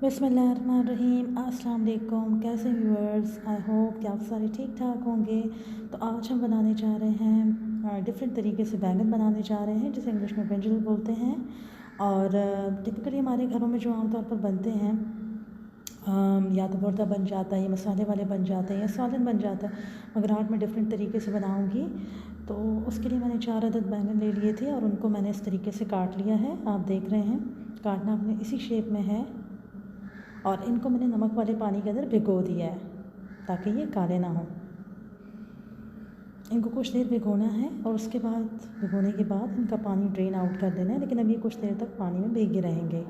बिस्मिल्लाहिर्रहमानिर्रहीम। अस्सलाम वालेकुम। कैसे व्यूअर्स, आई होप कि आप सारे ठीक ठाक होंगे। तो आज हम बनाने जा रहे हैं डिफरेंट तरीके से बैंगन बनाने जा रहे हैं, जिसे इंग्लिश में ब्रिंजल बोलते हैं। और टिपिकली हमारे घरों में जो आमतौर पर बनते हैं, या तो भरता बन जाता है या मसाले वाले बन जाते हैं या सालन बन जाता है, मगर आज मैं डिफरेंट तरीके से बनाऊँगी। तो उसके लिए मैंने 4 अदद बैंगन ले लिए थे और उनको मैंने इस तरीके से काट लिया है। आप देख रहे हैं, काटना अपने इसी शेप में है। और इनको मैंने नमक वाले पानी के अंदर भिगो दिया है ताकि ये काले ना हो। इनको कुछ देर भिगोना है और उसके बाद भिगोने के बाद इनका पानी ड्रेन आउट कर देना है, लेकिन अब ये कुछ देर तक पानी में भीगे रहेंगे।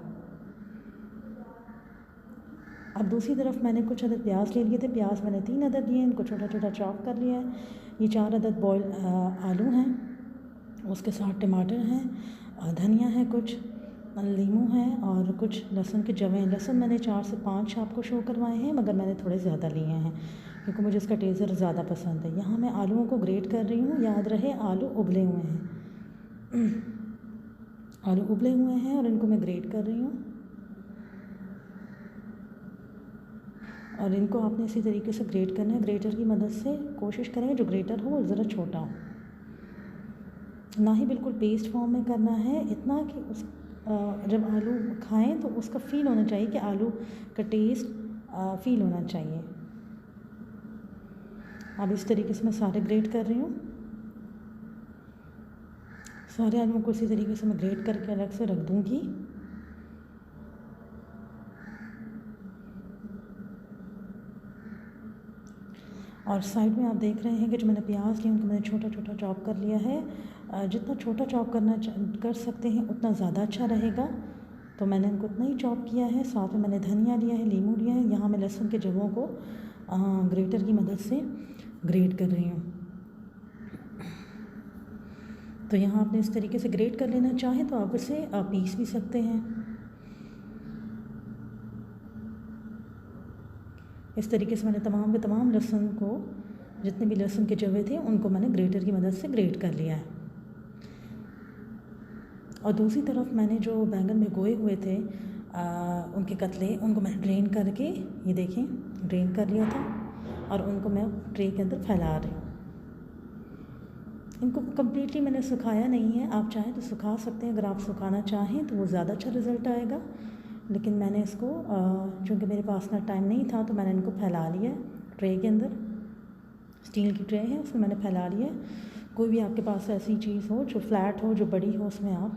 अब दूसरी तरफ मैंने कुछ अदद प्याज ले लिए थे। प्याज मैंने 3 अदद लिए, इनको छोटा छोटा चॉप कर लिया है। ये 4 अदद बॉयल आलू हैं, उसके साथ टमाटर हैं, धनिया है, कुछ लीमू है और कुछ लहसुन के जवे हैं। लहसुन मैंने 4 से 5 आपको शो करवाए हैं, मगर मैंने थोड़े ज़्यादा लिए हैं क्योंकि मुझे इसका टेस्ट ज़्यादा पसंद है। यहाँ मैं आलूओं को ग्रेट कर रही हूँ। याद रहे, आलू उबले हुए हैं। आलू उबले हुए हैं और इनको मैं ग्रेट कर रही हूँ। और इनको आपने इसी तरीके से ग्रेट करना है। ग्रेटर की मदद से कोशिश करें जो ग्रेटर हो वो ज़रा छोटा हो, ना ही बिल्कुल पेस्ट फॉर्म में करना है। इतना कि उस जब आलू खाएं तो उसका फ़ील होना चाहिए कि आलू का टेस्ट फ़ील होना चाहिए। अब इस तरीके से मैं सारे ग्रेट कर रही हूँ। सारे आलूओं को इसी तरीके से मैं ग्रेट करके अलग से रख दूँगी। और साइड में आप देख रहे हैं कि जो मैंने प्याज लिए उनको मैंने छोटा छोटा चॉप कर लिया है। जितना छोटा चॉप कर सकते हैं उतना ज़्यादा अच्छा रहेगा, तो मैंने इनको उतना ही चॉप किया है। साथ में मैंने धनिया लिया है, लीमू लिया है। यहाँ मैं लहसुन के जवों को ग्रेटर की मदद से ग्रेट कर रही हूँ। तो यहाँ आपने इस तरीके से ग्रेट कर लेना, चाहें तो आप इसे पीस भी सकते हैं। इस तरीके से मैंने तमाम के तमाम लहसुन को, जितने भी लहसुन के जवे थे, उनको मैंने ग्रेटर की मदद से ग्रेट कर लिया है। और दूसरी तरफ मैंने जो बैंगन भिगोए हुए थे उनके कतले, उनको मैंने ड्रेन करके, ये देखें, ड्रेन कर लिया था और उनको मैं ट्रे के अंदर फैला रही हूँ। इनको कम्प्लीटली मैंने सुखाया नहीं है। आप चाहें तो सुखा सकते हैं, अगर आप सुखाना चाहें तो वो ज़्यादा अच्छा रिज़ल्ट आएगा। लेकिन मैंने इसको चूँकि मेरे पास इतना टाइम नहीं था तो मैंने इनको फैला लिया ट्रे के अंदर। स्टील की ट्रे है, उसमें मैंने फैला लिया। कोई भी आपके पास ऐसी चीज़ हो जो फ्लैट हो, जो बड़ी हो, उसमें आप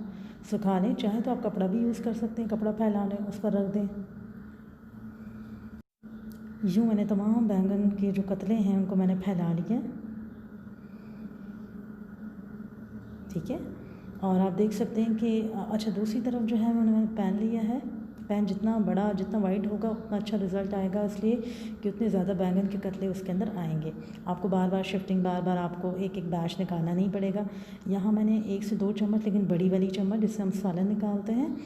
सुखा लें। चाहे तो आप कपड़ा भी यूज़ कर सकते हैं, कपड़ा फैला लें, उस पर रख दें। यूँ मैंने तमाम बैंगन के जो कतले हैं उनको मैंने फैला लिया, ठीक है। और आप देख सकते हैं कि अच्छा, दूसरी तरफ जो है मैंने पैन लिया है। पैन जितना बड़ा, जितना वाइड होगा उतना अच्छा रिज़ल्ट आएगा, इसलिए कि उतने ज़्यादा बैंगन के कतले उसके अंदर आएंगे। आपको बार बार शिफ्टिंग, बार बार आपको एक एक बैच निकालना नहीं पड़ेगा। यहाँ मैंने 1 से 2 चम्मच, लेकिन बड़ी वाली चम्मच जिससे हम सालन निकालते हैं,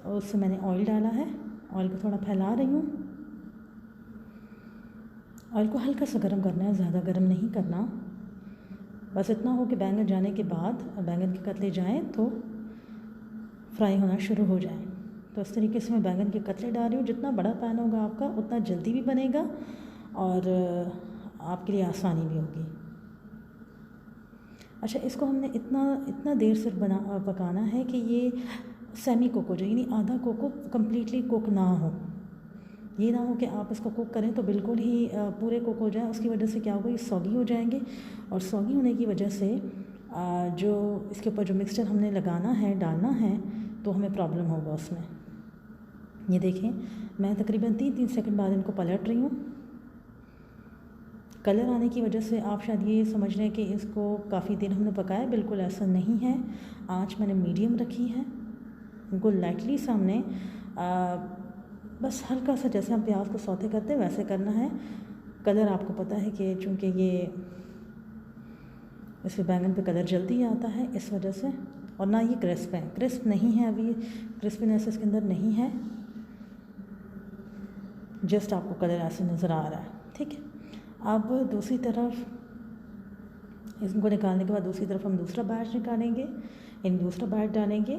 उससे मैंने ऑयल डाला है। ऑयल को थोड़ा फैला रही हूँ। ऑयल को हल्का सा गर्म करना है, ज़्यादा गर्म नहीं करना। बस इतना हो कि बैंगन जाने के बाद, बैंगन के कतले जाएँ तो फ्राई होना शुरू हो जाए। तो इस तरीके से मैं बैंगन के कतले डाल रही हूँ। जितना बड़ा पैन होगा आपका उतना जल्दी भी बनेगा और आपके लिए आसानी भी होगी। अच्छा, इसको हमने इतना देर से पकाना है कि ये सेमी कुक हो जाए, यानी आधा कुक, कम्प्लीटली कुक ना हो। ये ना हो कि आप इसको कुक करें तो बिल्कुल ही पूरे कुक हो जाए। उसकी वजह से क्या होगा, ये सॉगी हो जाएंगे और सॉगी होने की वजह से जो इसके ऊपर जो मिक्सचर हमने लगाना है, डालना है, तो हमें प्रॉब्लम होगा उसमें। ये देखें, मैं तकरीबन 3-3 सेकंड बाद इनको पलट रही हूँ। कलर आने की वजह से आप शायद ये समझ रहे हैं कि इसको काफ़ी देर हमने पकाया, बिल्कुल ऐसा नहीं है। आँच मैंने मीडियम रखी है। इनको लाइटली सामने बस हल्का सा, जैसे हम प्याज को सौते करते हैं वैसे करना है। कलर आपको पता है कि चूँकि ये इस पर बैंगन पे कलर जल्दी आता है, इस वजह से। और ना ये क्रिस्प है, क्रिस्प नहीं है, अभी क्रिस्पीनेस इसके अंदर नहीं है, जस्ट आपको कलर ऐसे नज़र आ रहा है, ठीक है। अब दूसरी तरफ इसको निकालने के बाद दूसरी तरफ हम दूसरा बैच निकालेंगे, दूसरा बैच डालेंगे